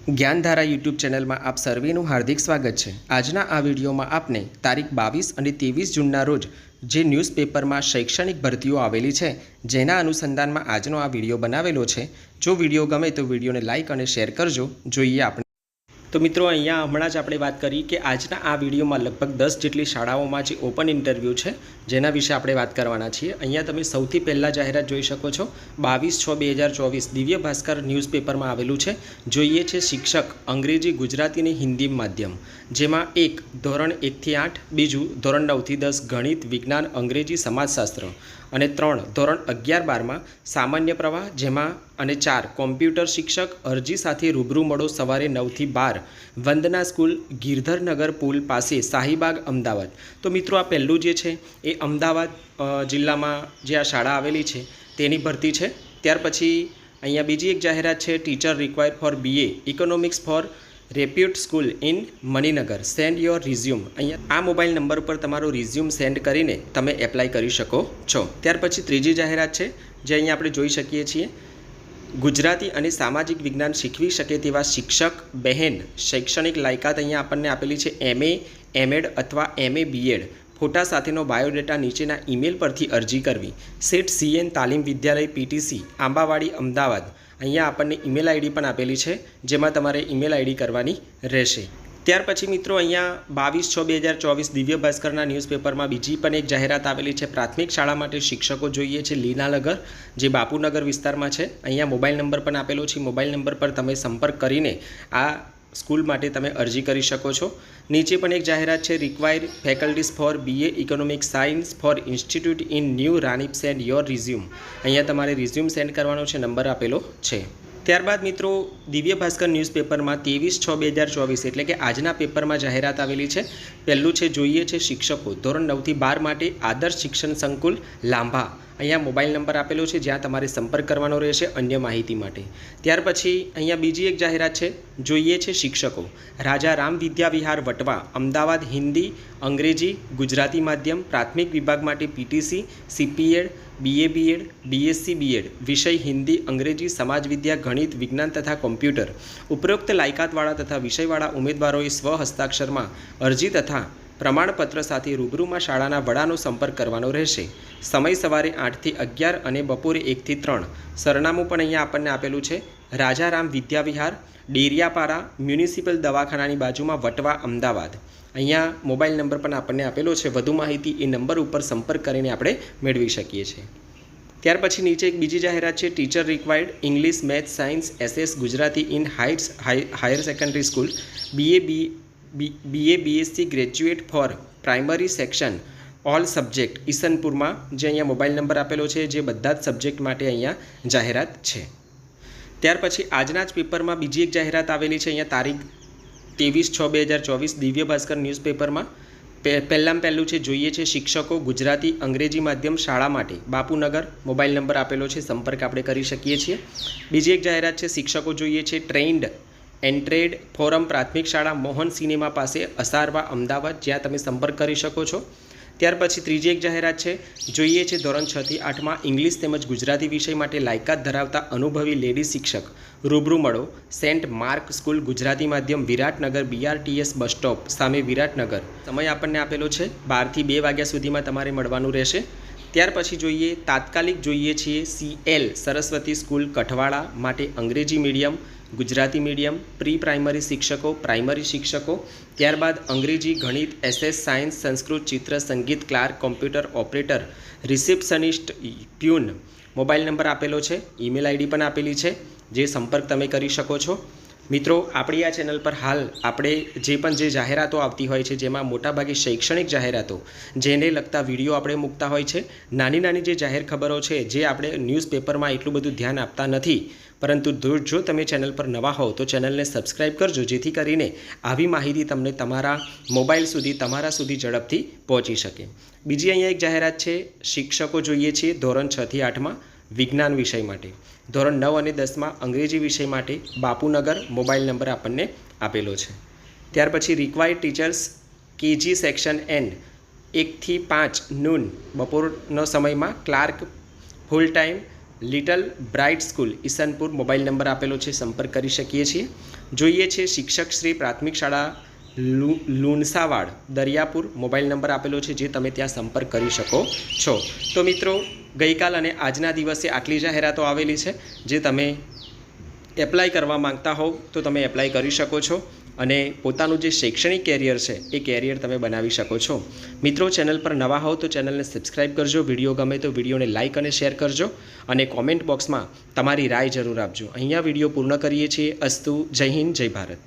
જ્ઞાનધારા YouTube ચેનલમાં આપ સર્વેનું હાર્દિક સ્વાગત છે। આજના આ વિડીયોમાં આપને તારીખ 22 અને 23 જૂનના રોજ જે ન્યૂઝપેપરમાં શૈક્ષણિક ભરતીઓ આવેલી છે જેના અનુસંધાનમાં આજનો આ વિડીયો બનાવેલો છે। જો વિડીયો ગમે તો વિડીયોને લાઇક અને શેર કરજો। જોઈએ આપણે તો મિત્રો અહીંયા હમણાં જ આપણે વાત કરી કે આજના આ વિડીયોમાં લગભગ 10 જેટલી શાળાઓમાં જે ઓપન ઇન્ટરવ્યૂ છે જેના વિશે આપણે વાત કરવાના છીએ। અહીંયા તમે સૌથી પહેલાં જાહેરાત જોઈ શકો છો 22/6/2024 દિવ્ય ભાસ્કર ન્યૂઝપેપરમાં આવેલું છે। જોઈએ છે શિક્ષક અંગ્રેજી ગુજરાતી અને હિન્દી માધ્યમ, જેમાં એક ધોરણ 1 થી 8, બીજું ધોરણ 9 થી 10 ગણિત વિજ્ઞાન અંગ્રેજી સમાજશાસ્ત્ર અને 3 ધોરણ 11-12માં સામાન્ય પ્રવાહ, જેમાં અને 4 કોમ્પ્યુટર શિક્ષક। અરજી સાથે રૂબરૂ મળો સવારે 9 થી 12 વંદના સ્કૂલ, ગિરધરનગર પુલ પાસે, શાહીબાગ, અમદાવાદ। તો મિત્રો આ પહેલું જે છે એ અમદાવાદ જિલ્લામાં જે આ શાળા આવેલી છે તેની ભરતી છે। ત્યાર પછી અહીંયા બીજી એક જાહેરાત છે teacher required for BA economics for repute school in Maninagar, send your resume. અહીંયા આ મોબાઈલ નંબર પર તમારો રિઝ્યુમ સેન્ડ કરીને તમે એપ્લાય કરી શકો છો। ત્યાર પછી ત્રીજી જાહેરાત છે જે અહીંયા આપણે જોઈ શકીએ છીએ ગુજરાતી અને સામાજિક વિજ્ઞાન શીખવી શકે તેવા શિક્ષક બહેન, શૈક્ષણિક લાયકાત અહીંયા આપણને આપેલી છે MA, MEd અથવા MA BEd। ફોટા સાથેનો બાયોડેટા નીચેના ઈમેલ પરથી અરજી કરવી। સેટ CN તાલીમ વિદ્યાલય PTC આંબાવાડી, અમદાવાદ। અહીંયા આપણને ઈમેલ આઈડી પણ આપેલી છે જેમાં તમારે ઈમેલ આઈડી કરવાની રહેશે। ત્યાર પછી મિત્રો અહીંયા 22/6/2024 દિવ્ય ભાસ્કરના ન્યૂઝપેપરમાં બીજી પણ એક જાહેરાત આવેલી છે। પ્રાથમિક શાળા માટે શિક્ષકો જોઈએ છે લીલાનગર, જે બાપુનગર વિસ્તારમાં છે। અહીંયા મોબાઈલ નંબર પણ આપેલો છે। મોબાઈલ નંબર પર તમે સંપર્ક કરીને આ સ્કૂલ માટે તમે અરજી કરી શકો છો। નીચે પણ એક જાહેરાત છે required faculties for BA economics science for institute in new Ranip, send your resume. અહીંયા તમારે રિઝ્યુમ સેન્ડ કરવાનો છે, નંબર આપેલો છે। ત્યારબાદ મિત્રો દિવ્ય ભાસ્કર ન્યૂઝપેપરમાં 23/6/2024 એટલે કે આજના પેપરમાં જાહેરાત આવેલી છે। પહેલું છે જોઈએ છે શિક્ષકો ધોરણ 9 થી 12 માટે આદર્શ શિક્ષણ સંકુલ લાંભા। અહીંયા મોબાઈલ નંબર આપેલો છે જ્યાં તમારે સંપર્ક કરવાનો રહેશે અન્ય માહિતી માટે। ત્યાર પછી અહીંયા બીજી એક જાહેરાત છે જોઈએ છે શિક્ષકો રાજા રામ વિદ્યા વિહાર વટવા, અમદાવાદ હિન્દી અંગ્રેજી ગુજરાતી માધ્યમ પ્રાથમિક વિભાગ માટે PTC CPEd BA BEd BSc BEd વિષય હિન્દી અંગ્રેજી સમાજ વિદ્યા ગણિત વિજ્ઞાન તથા કોમ્પ્યુટર। ઉપરોક્ત લાયકાતવાળા તથા વિષયવાળા ઉમેદવારોએ સ્વ હસ્તાક્ષરમાં અરજી તથા પ્રમાણપત્ર સાથે રૂબરૂમાં શાળાના વડાનો સંપર્ક કરવાનો રહેશે। સમય સવારે 8 થી 11 અને બપોરે 1 થી 3। સરનામું પણ અહીંયા આપણને આપેલું છે રાજારામ વિદ્યા વિહાર, ડેરિયાપાડા મ્યુનિસિપલ દવાખાનાની બાજુમાં, વટવા, અમદાવાદ। અહીંયા મોબાઈલ નંબર પણ આપણને આપેલો છે। વધુ માહિતી એ નંબર ઉપર સંપર્ક કરીને આપણે મેળવી શકીએ છીએ। ત્યાર પછી નીચે એક બીજી જાહેરાત છે teacher required English, maths, science, SS Gujarati in heights higher secondary school, BA BSc graduate for primary section all subject ઈસનપુરમાં, જે અહીંયા મોબાઈલ નંબર આપેલો છે, જે બધા જ સબ્જેક્ટ માટે અહીંયા જાહેરાત છે। ત્યાર પછી આજના જ પેપરમાં બીજી એક જાહેરાત આવેલી છે અહીંયા તારીખ 23/6/2024 દિવ્ય ભાસ્કર ન્યૂઝપેપરમાં। પહેલું છે જોઈએ છે શિક્ષકો ગુજરાતી અંગ્રેજી માધ્યમ શાળા માટે બાપુનગર, મોબાઈલ નંબર આપેલો છે, સંપર્ક આપણે કરી શકીએ છીએ। બીજી એક જાહેરાત છે શિક્ષકો જોઈએ છે ટ્રેન્ડ એન્ટ્રેડ ફોરમ પ્રાથમિક શાળા મોહન સિનેમા પાસે, અસારવા, અમદાવાદ, જ્યાં તમે સંપર્ક કરી શકો છો। ત્યાર પછી ત્રીજી એક જાહેરાત છે જોઈએ છે ધોરણ 6 થી 8માં ઇંગ્લિશ તેમજ ગુજરાતી વિષય માટે લાયકાત ધરાવતા અનુભવી લેડી શિક્ષક રૂબરૂ મળો, સેન્ટ માર્ક સ્કૂલ ગુજરાતી માધ્યમ વિરાટનગર BRTS બસ સ્ટોપ સામે વિરાટનગર। સમય આપણને આપેલો છે 12 થી 2 વાગ્યા સુધીમાં તમારે મળવાનું રહેશે। ત્યાર પછી જોઈએ તાત્કાલિક જોઈએ છીએ CL સરસ્વતી સ્કૂલ કઠવાડા માટે અંગ્રેજી medium Gujarati medium, pre primary શિક્ષકો, પ્રાઇમરી શિક્ષકો। ત્યારબાદ અંગ્રેજી ગણિત SS સાયન્સ સંસ્કૃત ચિત્ર સંગીત clerk computer operator receptionist peon. Mobile number આપેલો છે, ઈમેલ આઈડી પણ આપેલી છે, જે સંપર્ક તમે કરી શકો છો। મિત્રો આપણી આ ચેનલ પર હાલ આપણે જે જાહેરાતો આવતી હોય છે જેમાં મોટાભાગે શૈક્ષણિક જાહેરાતો જેને લગતા વિડીયો આપણે મૂકતા હોય છે। નાની નાની જે જાહેર ખબરો છે જે આપણે ન્યૂઝપેપરમાં એટલું બધું ધ્યાન આપતા નથી, પરંતુ જો તમે ચેનલ પર નવા હો તો ચેનલને સબસ્ક્રાઈબ કરજો, જેથી કરીને આવી માહિતી તમને તમારા મોબાઈલ સુધી તમારા સુધી ઝડપથી પહોંચી શકે। બીજી અહીંયા એક જાહેરાત છે શિક્ષકો જોઈએ છીએ ધોરણ 6 થી 8માં વિજ્ઞાન વિષય માટે, ધોરણ 9 અને 10માં અંગ્રેજી વિષય માટે બાપુનગર, મોબાઈલ નંબર આપણને આપેલો છે। ત્યાર પછી required teachers KG section N 1 થી 5 નૂન બપોરનો સમયમાં, clerk full time little bright school Isanpur mobile number આપેલો છે, સંપર્ક કરી શકીએ છીએ. જોઈએ છે શિક્ષક શ્રી પ્રાથમિક શાળા લુણસાવાડ દરિયાપુર મોબાઈલ નંબર આપેલો છે, જે તમે ત્યાં સંપર્ક કરી શકો છો. તો મિત્રો, ગઈકાલ અને આજના દિવસે આટલી જાહેરાતો આવેલી છે. જે તમે એપ્લાય કરવા માંગતા હોવ તો તમે એપ્લાય કરી શકો છો અને પોતાનું જે શૈક્ષણિક કેરિયર છે એ કેરિયર તમે બનાવી શકો છો. મિત્રો, ચેનલ પર નવા હોવ તો ચેનલને સબસ્ક્રાઈબ કરજો. વિડીયો ગમે તો વિડીયોને લાઇક અને શેર કરજો અને કોમેન્ટ બોક્સમાં તમારી રાય જરૂર આપજો. અહીંયા વિડીયો પૂર્ણ કરીએ છીએ. અસ્તુ. જય હિન્દ, જય ભારત.